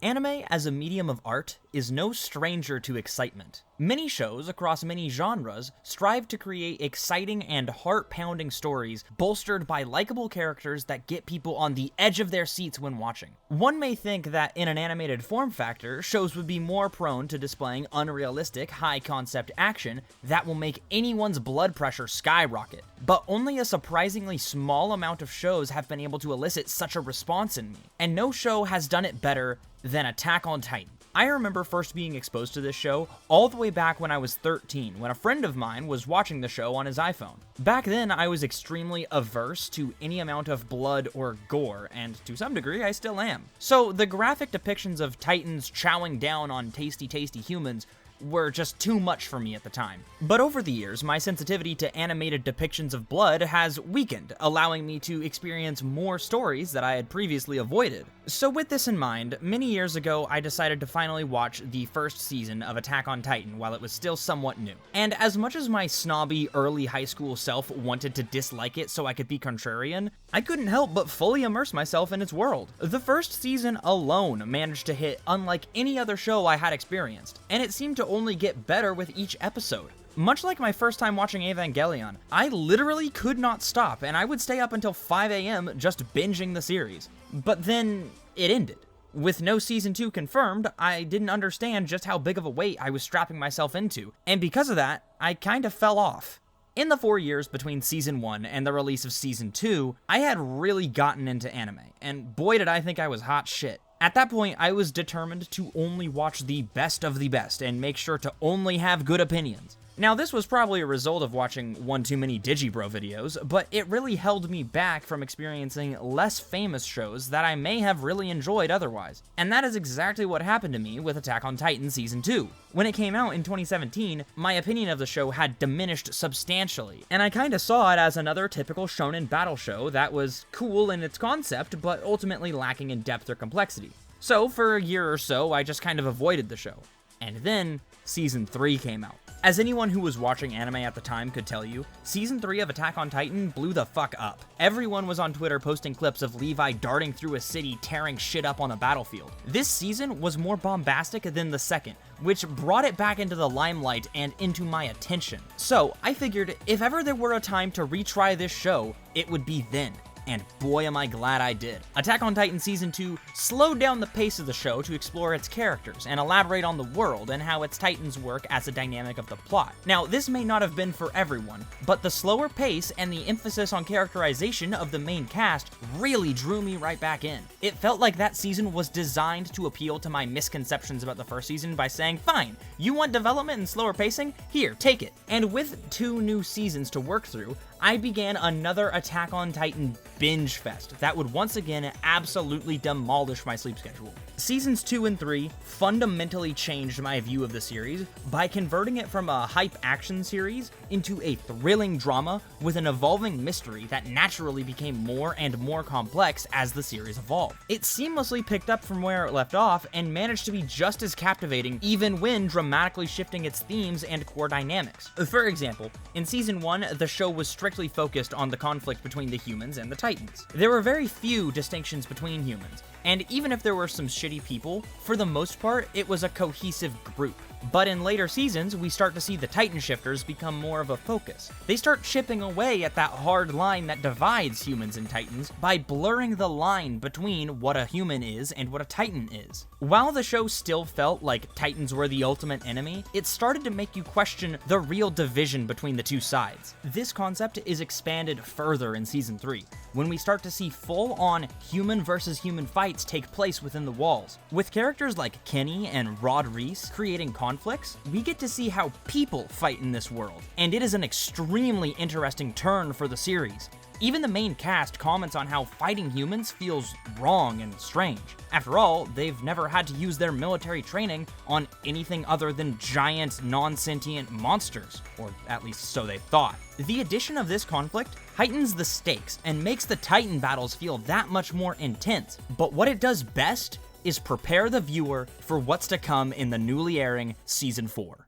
Anime as a medium of art is no stranger to excitement. Many shows across many genres strive to create exciting and heart-pounding stories bolstered by likable characters that get people on the edge of their seats when watching. One may think that in an animated form factor, shows would be more prone to displaying unrealistic, high-concept action that will make anyone's blood pressure skyrocket. But only a surprisingly small amount of shows have been able to elicit such a response in me, and no show has done it better than Attack on Titan. I remember first being exposed to this show all the way back when I was 13, when a friend of mine was watching the show on his iPhone. Back then, I was extremely averse to any amount of blood or gore, and to some degree, I still am. So the graphic depictions of Titans chowing down on tasty humans were just too much for me at the time. But over the years, my sensitivity to animated depictions of blood has weakened, allowing me to experience more stories that I had previously avoided. So with this in mind, many years ago, I decided to finally watch the first season of Attack on Titan while it was still somewhat new. And as much as my snobby early high school self wanted to dislike it so I could be contrarian, I couldn't help but fully immerse myself in its world. The first season alone managed to hit unlike any other show I had experienced, and it seemed to only get better with each episode. Much like my first time watching Evangelion, I literally could not stop, and I would stay up until 5 a.m. just binging the series. But then it ended. With no season 2 confirmed, I didn't understand just how big of a weight I was strapping myself into, and because of that, I kind of fell off. In the 4 years between season 1 and the release of season 2, I had really gotten into anime, and boy did I think I was hot shit. At that point, I was determined to only watch the best of the best and make sure to only have good opinions. Now, this was probably a result of watching one too many Digibro videos, but it really held me back from experiencing less famous shows that I may have really enjoyed otherwise. And that is exactly what happened to me with Attack on Titan Season 2. When it came out in 2017, my opinion of the show had diminished substantially, and I kinda saw it as another typical shonen battle show that was cool in its concept, but ultimately lacking in depth or complexity. So, for a year or so, I just kind of avoided the show. And then, Season 3 came out. As anyone who was watching anime at the time could tell you, Season 3 of Attack on Titan blew the fuck up. Everyone was on Twitter posting clips of Levi darting through a city tearing shit up on the battlefield. This season was more bombastic than the second, which brought it back into the limelight and into my attention. So, I figured if ever there were a time to retry this show, it would be then. And boy am I glad I did. Attack on Titan Season 2 slowed down the pace of the show to explore its characters and elaborate on the world and how its titans work as a dynamic of the plot. Now, this may not have been for everyone, but the slower pace and the emphasis on characterization of the main cast really drew me right back in. It felt like that season was designed to appeal to my misconceptions about the first season by saying, fine, you want development and slower pacing? Here, take it. And with 2 new seasons to work through, I began another Attack on Titan binge fest that would once again absolutely demolish my sleep schedule. Seasons 2 and 3 fundamentally changed my view of the series by converting it from a hype action series into a thrilling drama with an evolving mystery that naturally became more and more complex as the series evolved. It seamlessly picked up from where it left off and managed to be just as captivating even when dramatically shifting its themes and core dynamics. For example, in Season 1, the show was strictly focused on the conflict between the humans and the Titans. There were very few distinctions between humans, and even if there were some shitty people, for the most part, it was a cohesive group. But in later seasons, we start to see the Titan shifters become more of a focus. They start chipping away at that hard line that divides humans and Titans by blurring the line between what a human is and what a Titan is. While the show still felt like Titans were the ultimate enemy, it started to make you question the real division between the two sides. This concept is expanded further in Season 3, when we start to see full-on human versus human fights take place within the walls. With characters like Kenny and Rod Reese creating conflicts, we get to see how people fight in this world, and it is an extremely interesting turn for the series. Even the main cast comments on how fighting humans feels wrong and strange. After all, they've never had to use their military training on anything other than giant, non-sentient monsters, or at least so they thought. The addition of this conflict heightens the stakes and makes the Titan battles feel that much more intense, but what it does best is prepare the viewer for what's to come in the newly airing Season 4.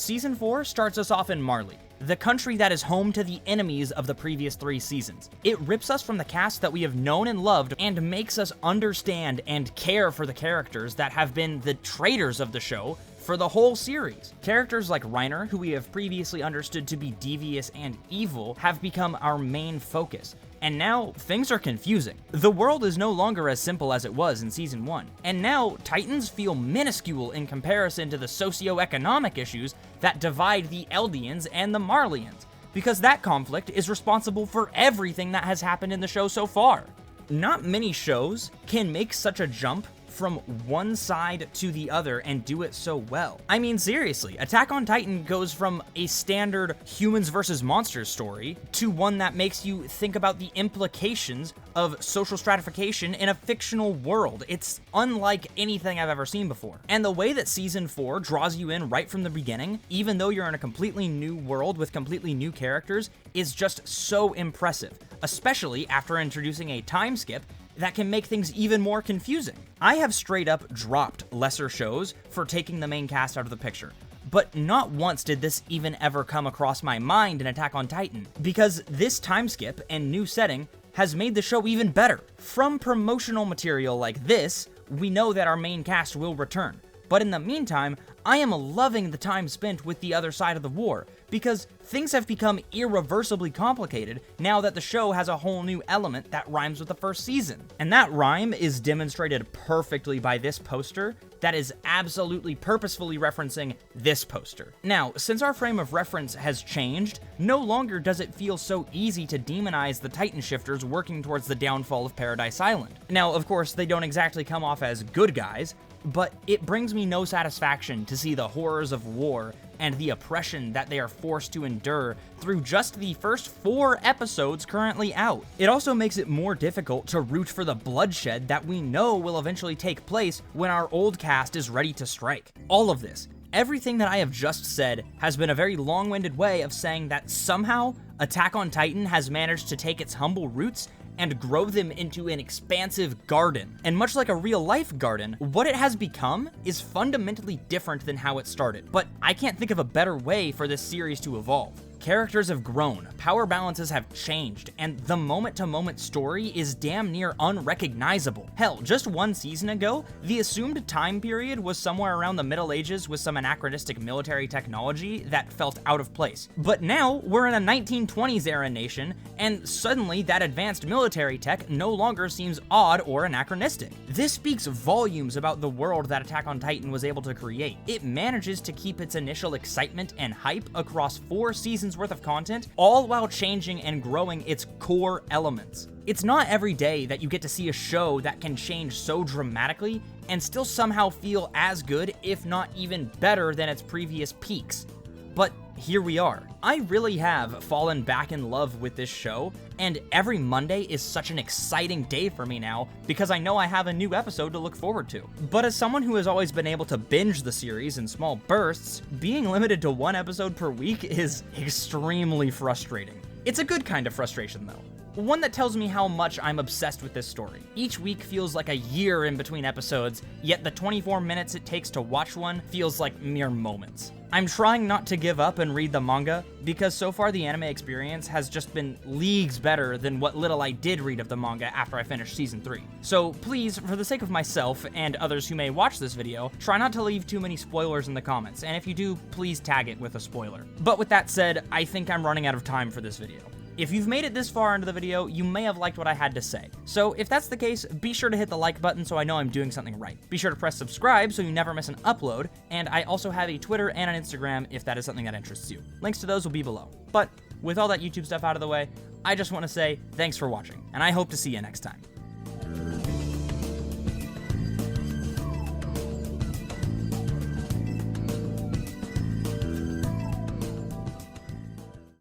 Season 4 starts us off in Marley, the country that is home to the enemies of the previous 3 seasons. It rips us from the cast that we have known and loved and makes us understand and care for the characters that have been the traitors of the show for the whole series. Characters like Reiner, who we have previously understood to be devious and evil, have become our main focus. And now, things are confusing. The world is no longer as simple as it was in Season 1. And now, Titans feel minuscule in comparison to the socio-economic issues that divide the Eldians and the Marleyans, because that conflict is responsible for everything that has happened in the show so far. Not many shows can make such a jump from one side to the other and do it so well. I mean, seriously, Attack on Titan goes from a standard humans versus monsters story to one that makes you think about the implications of social stratification in a fictional world. It's unlike anything I've ever seen before. And the way that Season 4 draws you in right from the beginning, even though you're in a completely new world with completely new characters, is just so impressive, especially after introducing a time skip that can make things even more confusing. I have straight up dropped lesser shows for taking the main cast out of the picture, but not once did this even ever come across my mind in Attack on Titan, because this time skip and new setting has made the show even better. From promotional material like this, we know that our main cast will return, but in the meantime, I am loving the time spent with the other side of the war, because things have become irreversibly complicated now that the show has a whole new element that rhymes with the first season. And that rhyme is demonstrated perfectly by this poster that is absolutely purposefully referencing this poster. Now, since our frame of reference has changed, no longer does it feel so easy to demonize the Titan shifters working towards the downfall of Paradise Island. Now, of course, they don't exactly come off as good guys, but it brings me no satisfaction to see the horrors of war and the oppression that they are forced to endure through just the first 4 episodes currently out. It also makes it more difficult to root for the bloodshed that we know will eventually take place when our old cast is ready to strike. All of this, everything that I have just said, has been a very long-winded way of saying that somehow Attack on Titan has managed to take its humble roots and grow them into an expansive garden. And much like a real-life garden, what it has become is fundamentally different than how it started. But I can't think of a better way for this series to evolve. Characters have grown, power balances have changed, and the moment-to-moment story is damn near unrecognizable. Hell, just 1 season ago, the assumed time period was somewhere around the Middle Ages with some anachronistic military technology that felt out of place. But now, we're in a 1920s era nation, and suddenly that advanced military tech no longer seems odd or anachronistic. This speaks volumes about the world that Attack on Titan was able to create. It manages to keep its initial excitement and hype across 4 seasons worth of content, all while changing and growing its core elements. It's not every day that you get to see a show that can change so dramatically and still somehow feel as good, if not even better than its previous peaks. But here we are. I really have fallen back in love with this show, and every Monday is such an exciting day for me now because I know I have a new episode to look forward to. But as someone who has always been able to binge the series in small bursts, being limited to 1 episode per week is extremely frustrating. It's a good kind of frustration though. One that tells me how much I'm obsessed with this story. Each week feels like a year in between episodes, yet the 24 minutes it takes to watch one feels like mere moments. I'm trying not to give up and read the manga, because so far the anime experience has just been leagues better than what little I did read of the manga after I finished Season 3. So please, for the sake of myself and others who may watch this video, try not to leave too many spoilers in the comments, and if you do, please tag it with a spoiler. But with that said, I think I'm running out of time for this video. If you've made it this far into the video, you may have liked what I had to say. So if that's the case, be sure to hit the like button so I know I'm doing something right. Be sure to press subscribe so you never miss an upload, and I also have a Twitter and an Instagram if that is something that interests you. Links to those will be below. But with all that YouTube stuff out of the way, I just want to say thanks for watching, and I hope to see you next time.